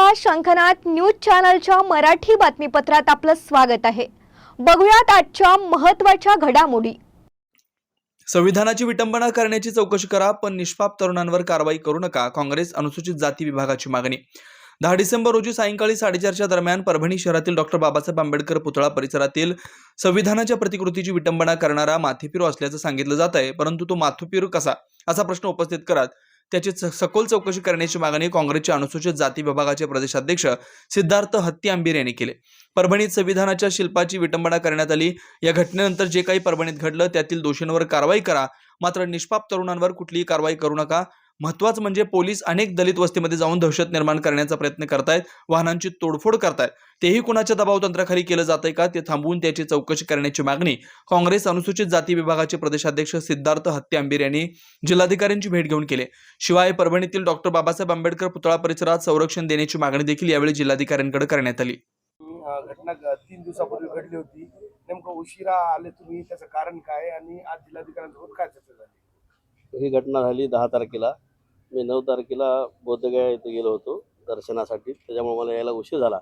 नमस्कार, शंखनाद न्यूज चॅनलच्या मराठी बातमीपत्रात आपलं स्वागत आहे। बघूयात आजच्या महत्त्वाच्या घडामोडी। संविधानाची विटंबना करण्याची चौकशी करा, पण निष्पाप तरुणांवर कारवाई करू नका। काँग्रेस अनुसूचित जाती विभागाची मागणी। 10 डिसेंबर रोजी सायंकाळी 4:30च्या दरम्यान परभणी शहरातील डॉक्टर बाबासाहेब आंबेडकर पुतळा परिसरातील संविधानाच्या प्रतिकृतीची विटंबना करणारा माथेफिरू असल्याचं सांगितलं जात आहे, परंतु तो माथेफिरू कसा असा प्रश्न उपस्थित करत त्याची सखोल चौकशी करण्याची मागणी काँग्रेसच्या अनुसूचित जाती विभागाचे प्रदेशाध्यक्ष सिद्धार्थ हत्ती यांनी केली। परभणीत संविधानाच्या शिल्पाची विटंबना करण्यात आली। या घटनेनंतर जे काही परभणीत घडलं त्यातील दोषींवर कारवाई करा, मात्र निष्पाप तरुणांवर कुठलीही कारवाई करू नका। महत्त्वाचं म्हणजे पोलीस अनेक दलित वस्तीमध्ये जाऊन दहशत निर्माण करण्याचा प्रयत्न करतायत, वाहनांची तोडफोड करतायत। तेही कुणाच्या दबाव तंत्राखाली केलं जातंय का ते थांबवून त्याची चौकशी करण्याची मागणी काँग्रेस अनुसूचित जाती विभागाचे प्रदेशाध्यक्ष सिद्धार्थ हत्ती यांनी जिल्हाधिकाऱ्यांची भेट घेऊन केली। शिवाय परभणीतील डॉक्टर बाबासाहेब आंबेडकर पुतळा परिसरात संरक्षण देण्याची मागणी देखील यावेळी जिल्हाधिकाऱ्यांकडे करण्यात आली। घटना 3 दिवसापूर्वी घडली होती। नेमकं उशिरा आले तुम्ही, त्याचं कारण काय आणि आज जिल्हाधिकाऱ्यांसोबत काय चर्चा झाली? ही घटना झाली 10 तारखेला। मी 9 तारखेला बोधगया येथे गेलो होतो दर्शनासाठी, त्याच्यामुळे मला यायला उशीर झाला।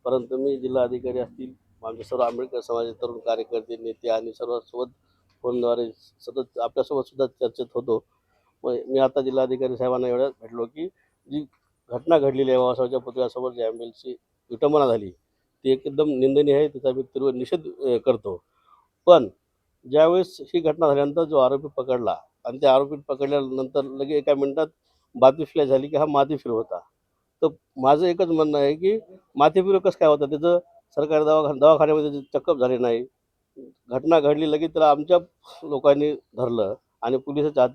परंतु मी जिल्हाधिकारी असतील, आमचे सर्व आंबेडकर समाजाचे तरुण कार्यकर्ते, नेते आणि सर्वांसोबत फोनद्वारे सतत आपल्यासोबत सुद्धा चर्चेत होतो। मी आता जिल्हाधिकारी साहेबांना एवढ्याच भेटलो की जी घटना घडलेली आहे, बाबासाहेबांच्या पुतळ्यासमोर जी ॲम्ब्युलन्सची विटंबना झाली ती एकदम निंदनीय आहे, त्याचा मी तीव्र निषेध करतो। पण ज्यावेळेस ही घटना झाल्यानंतर जो आरोपी पकडला आणि त्या आरोपी पकडल्यानंतर लगेच एका मिनिटात बातमी फ्लॅश झाली की हा माथेफिरू होता। तर माझं एकच म्हणणं आहे की माथेफिरू कसं काय होता, त्याचं सरकारी दवाखान्यामध्ये चेकअप झाले नाही। घटना घडली लगेच त्याला आमच्या लोकांनी धरलं आणि पोलिसाच्या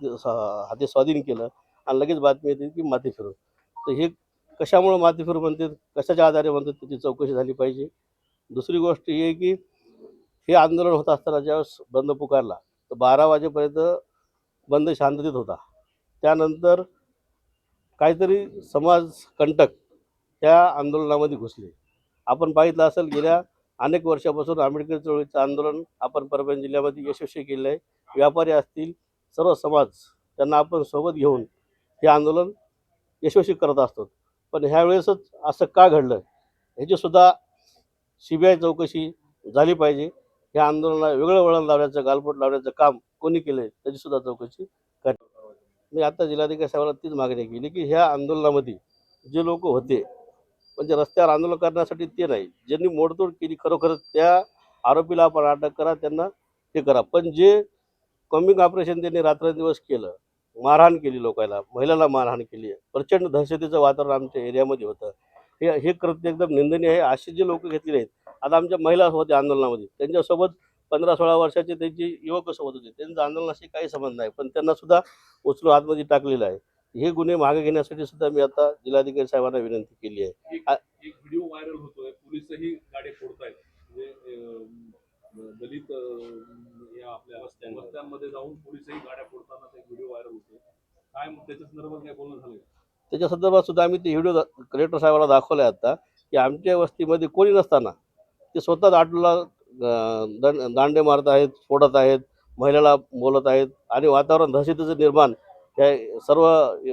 हाती स्वाधीन केलं आणि लगेच बातमी येते की माथेफिरू। तर हे कशामुळे माथेफिरू म्हणतात, कशाच्या आधारे म्हणतात, त्याची चौकशी झाली पाहिजे। दुसरी गोष्ट ही आहे की हे आंदोलन होत असताना ज्यावेळेस बंद पुकारला तर 12 वाजेपर्यंत बंद शांततेत होता। त्यानंतर काहीतरी समाजकंटक त्या आंदोलनामध्ये घुसले। आपण पाहितलं असेल, गेल्या अनेक वर्षापासून आंबेडकर चळवळीचं आंदोलन आपण परभणी जिल्ह्यामध्ये यशस्वी केलं आहे। व्यापारी असतील, सर्व समाज त्यांना आपण सोबत घेऊन हे आंदोलन यशस्वी करत असतो। पण ह्यावेळेसच असं का घडलं ह्याचीसुद्धा CBI चौकशी झाली पाहिजे। ह्या आंदोलनाला वेगळं वळण लावण्याचं, गालबोट लावण्याचं काम कोणी केलं आहे त्याचीसुद्धा चौकशी करावी। मी आता जिल्हाधिकारी साहेबांना तीच मागणी केली की ह्या आंदोलनामध्ये जे लोक होते, म्हणजे रस्त्यावर आंदोलन करण्यासाठी ते नाही, ज्यांनी मोडतोड केली खरोखरच त्या आरोपीला आपण अटक करा, त्यांना ते करा। पण जे कॉम्बिंग ऑपरेशन त्यांनी रात्रंदिवस केलं, मारहाण केली, लोकांना, महिलांना मारहाण केली, प्रचंड दहशतीचं वातावरण आमच्या एरियामध्ये होतं, हे कृत्य एकदम निंदनीय आहे। असे जे लोक घेतलेले आहेत, आता आमच्या महिला होते आंदोलनामध्ये, त्यांच्यासोबत 15-16 वर्षाचे त्यांचे युवक सोबत होते, त्यांचा आंदोलनाशी काही संबंध नाही, पण त्यांना सुद्धा उचलून आतमध्ये टाकलेलं आहे। हे गुन्हे मागे घेण्यासाठी सुद्धा मी आता जिल्हाधिकारी साहेबांना विनंती केली आहे। एक व्हिडिओ व्हायरल होतोय, पोलिसही गाडी फोडतायत, म्हणजे दलित या आपल्या रस्त्यांमध्ये जाऊन पोलिसही गाड्या फोडताना व्हिडिओ व्हायरल होतोय। काय त्याच्या संदर्भात काय बोलणं झालं? त्याच्या संदर्भात सुद्धा आम्ही ते व्हिडिओ कलेक्टर साहेबांना दाखवले आता की आमच्या वस्तीमध्ये कोणी नसताना ते स्वतःच आटोला दांडे मारत आहेत, फोडत आहेत, महिलाला बोलत आहेत आणि वातावरण दहशतीचं निर्माण या सर्व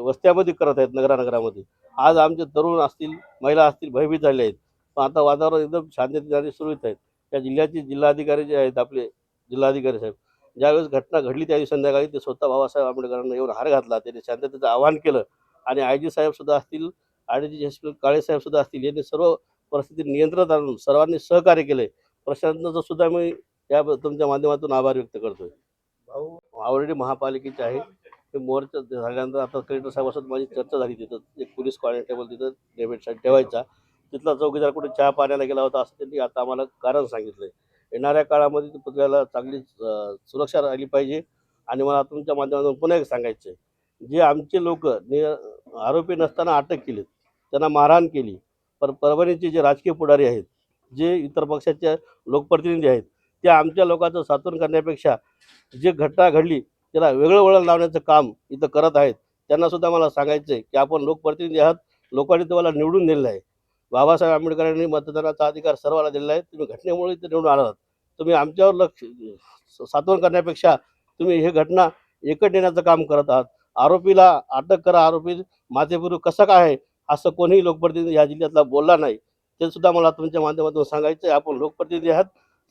वस्त्यामध्ये करत आहेत, नगरामध्ये। आज आमचे तरुण असतील, महिला असतील, भयभीत झाले आहेत, पण आता वातावरण एकदम शांततेने सुरळीत आहेत। त्या जिल्ह्याचे जिल्हाधिकारी जे आहेत, आपले जिल्हाधिकारी साहेब, ज्यावेळेस घटना घडली त्या दिवशी संध्याकाळी ते स्वतः बाबासाहेब आंबेडकरांना येऊन हार घातला, त्यांनी शांततेचं आवाहन केलं आणि IG साहेबसुद्धा असतील, IDG काळे साहेबसुद्धा असतील, यांनी सर्व परिस्थिती नियंत्रणात आणून सर्वांनी सहकार्य केले। प्रशासनाचा सुद्धा मी या तुमच्या माध्यमातून आभार व्यक्त करतोय। ऑलरेडी महापालिकेचे आहे, ते मोर्चा झाल्यानंतर आता कलेक्टर साहेबांसोबत माझी चर्चा झाली। तिथं एक पोलीस कॉन्स्टेबल तिथं डेबिटसाठी ठेवायचा, तिथला चौकीदार कुठे चहा पाण्याला गेला होता असं त्यांनी आता आम्हाला कारण सांगितलं आहे। येणाऱ्या काळामध्ये पुतळ्याला चांगली सुरक्षा राहिली पाहिजे। आणि मला तुमच्या माध्यमातून पुन्हा एक सांगायचं आहे, जे आमचे लोक आरोपी नसताना अटक केली, त्यांना मारहाण केली, परभणीचे जे राजकीय पुढारी आहेत, जे इतर पक्षाचे लोकप्रतिनिधी आहेत, ते आमच्या लोकांचं सात्वन करण्यापेक्षा जे घटना घडली त्याला वेगळं वळण लावण्याचं काम इथं करत आहेत। त्यांनासुद्धा मला सांगायचं आहे की आपण लोकप्रतिनिधी आहात, लोकांनी तुम्हाला निवडून दिलेलं आहे। बाबासाहेब आंबेडकरांनी मतदानाचा अधिकार सर्वांना दिलेला आहे, तुम्ही घटनेमुळे इथं निवडून आलात, तुम्ही आमच्यावर लक्ष सात्वन करण्यापेक्षा तुम्ही हे घटना एकट नेण्याचं काम करत आहात। आरोपीला अटक करा, आरोपी माथेफिरू कसा काय आहे असं कोणीही लोकप्रतिनिधी या जिल्ह्यातला बोलला नाही. ते सुद्धा मला तुमच्या माध्यमातून सांगायचं आहे. आपण लोकप्रतिनिधी आहात,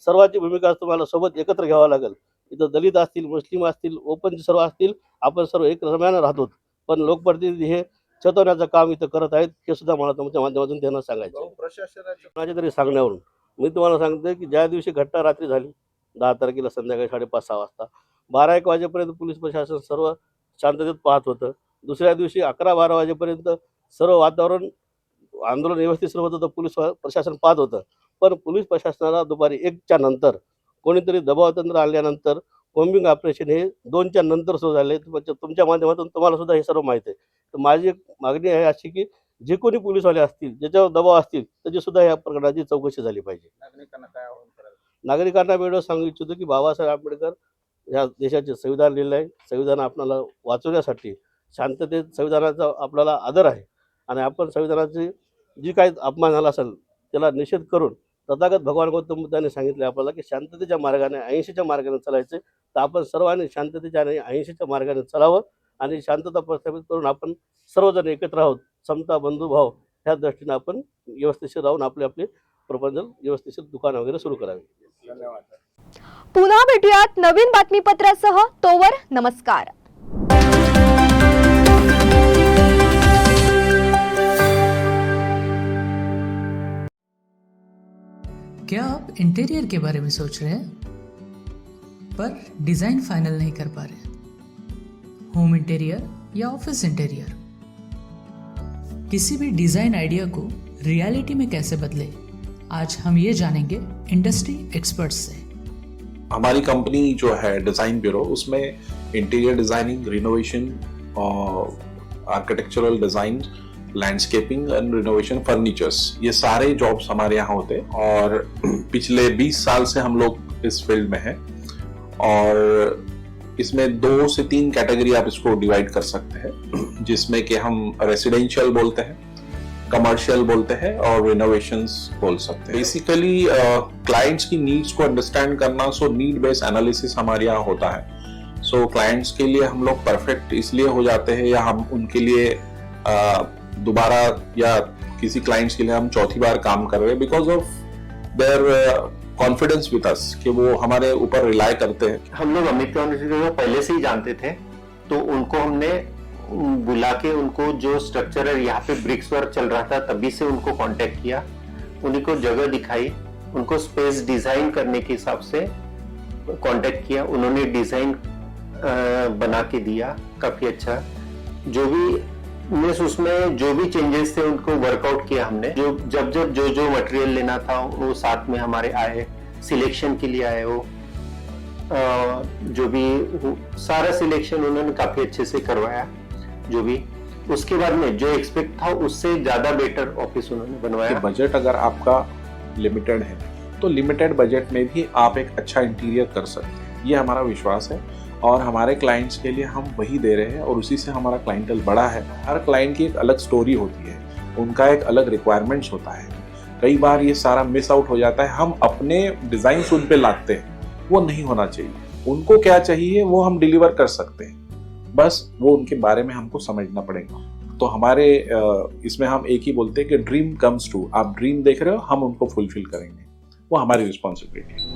सर्वांची भूमिका तुम्हाला सोबत एकत्र घ्यावं लागेल. इथं दलित असतील, मुस्लिम असतील, ओपन सर्व असतील, आपण सर्व एक रम्यानं राहतो. पण लोकप्रतिनिधी हे चेतवण्याचं काम इथं करत आहेत, हे सुद्धा मला तुमच्या माध्यमातून त्यांना सांगायचं आहे. प्रशासनाच्या माझ्या तरी सांगण्यावरून मी तुम्हाला सांगतो की ज्या दिवशी घटना रात्री झाली 10 तारखेला संध्याकाळी 5:30-6 वाजता 12-1 वाजेपर्यंत पोलीस प्रशासन सर्व शांततेत पाहत होतं. दुसऱ्या दिवशी 11-12 वाजेपर्यंत सर्व वातावरण आंदोलन व्यवस्थित सुरू होतं, तर पोलीस प्रशासन पाहत होतं. पण पोलीस प्रशासनाला दुपारी 1च्या नंतर कोणीतरी दबावतंत्र आणल्यानंतर कॉम्बिंग ऑपरेशन हे 2च्या नंतर सुरू झाले. तुमच्या माध्यमातून तुम्हाला सुद्धा हे सर्व माहीत आहे. तर माझी एक मागणी आहे अशी की जे कोणी पोलीसवाले असतील, ज्याच्यावर दबाव असतील, त्याची सुद्धा या प्रकरणाची चौकशी झाली पाहिजे. नागरिकांना काय आवाहन करायचं? नागरिकांना मी एवढं सांगू इच्छितो की बाबासाहेब आंबेडकर या देशाचे संविधान लिहिलं आहे. संविधान आपल्याला वाचवण्यासाठी शांततेत संविधानाचा आपल्याला आदर आहे आणि आपण संविधानाची जी काही अपमान झाला असेल त्याला निषेध करून तथागत भगवान गौतम बुद्धांनी सांगितले आपल्याला की शांततेच्या मार्गाने, अहिंसेच्या मार्गाने चालायचे. तर आपण सर्वांनी शांततेच्या आणि अहिंसेच्या मार्गाने चालावं आणि शांतता प्रस्थापित करून आपण सर्वजण एकत्र आहोत. समता, बंधुभाव ह्या दृष्टीने आपण व्यवस्थिशीर राहून आपले आपले प्रपंच व्यवस्थिशीर दुकान वगैरे सुरू करावे. धन्यवाद. पुन्हा भेटूयात नवीन बातमीपत्रासह. तोवर नमस्कार. क्या आप इंटीरियर के बारे में सोच रहे हैं पर डिज़ाइन फाइनल नहीं कर पा रहे? होम इंटीरियर या ऑफिस इंटीरियर, किसी भी डिज़ाइन आइडिया को रियलिटी में कैसे बदले, आज हम ये जानेंगे इंडस्ट्री एक्सपर्ट्स से। हमारी कंपनी जो है डिज़ाइन ब्यूरो, उसमें interior designing, renovation, architectural design, landscaping end renovation, furnitures, ये सारे जॉब्स हमारे यहाँ होते हैं और पिछले 20 साल से हम लोग इस फील्ड में हैं और इसमें 2 से 3 कैटेगरी आप इसको डिवाइड कर सकते हैं, जिसमें कि हम रेसिडेंशियल बोलते हैं, कमर्शियल बोलते हैं और रिनोवेशंस बोल सकते हैं। बेसिकली क्लाइंट्स की नीड्स को अंडरस्टैंड करना, सो नीड बेस्ड एनालिसिस हमारे यहाँ होता है। सो क्लाइंट्स के लिए हम लोग परफेक्ट इसलिए हो जाते हैं या हम उनके लिए दोबारा या किसी क्लाइंट्स के लिए हम चौथी बार काम कर रहे हैं because of their confidence with us, कि वो हमारे ऊपर रिलाई करते हैं। हम लोग अमित को पहले से ही जानते थे, तो उनको हमने बुला के उनको जो स्ट्रक्चर है, यहाँ पे ब्रिक्स वर्क चल रहा था तभी से उनको कांटेक्ट किया, उन्हीं को जगह दिखाई, उनको स्पेस डिजाइन करने के हिसाब से कांटेक्ट किया, उन्होंने डिजाइन बना के दिया काफी अच्छा। जो भी उसमें जो भी चेंजेस थे उनको वर्कआउट किया हमने। जब जो मटेरियल लेना था वो साथ में हमारे आए, सिलेक्शन के लिए आए, वो जो भी सारा सिलेक्शन उन्होंने काफी अच्छे से करवाया। जो भी उसके बाद में जो एक्सपेक्ट था उससे ज्यादा बेटर ऑफिस उन्होंने बनवाया। बजट अगर आपका लिमिटेड है तो लिमिटेड बजट में भी आप एक अच्छा इंटीरियर कर सकते हैं, ये हमारा विश्वास है और हमारे क्लाइंट्स के लिए हम वही दे रहे हैं और उसी से हमारा क्लाइंटल बड़ा है। हर क्लाइंट की एक अलग स्टोरी होती है, उनका एक अलग रिक्वायरमेंट्स होता है। कई बार ये सारा मिस आउट हो जाता है, हम अपने डिज़ाइन उन पे लाते हैं, वो नहीं होना चाहिए। उनको क्या चाहिए वो हम डिलीवर कर सकते हैं, बस वो उनके बारे में हमको समझना पड़ेगा। तो हमारे इसमें हम एक ही बोलते हैं कि ड्रीम कम्स ट्रू। आप ड्रीम देख रहे हो, हम उनको फुलफिल करेंगे, वो हमारी रिस्पॉन्सिबिलिटी है।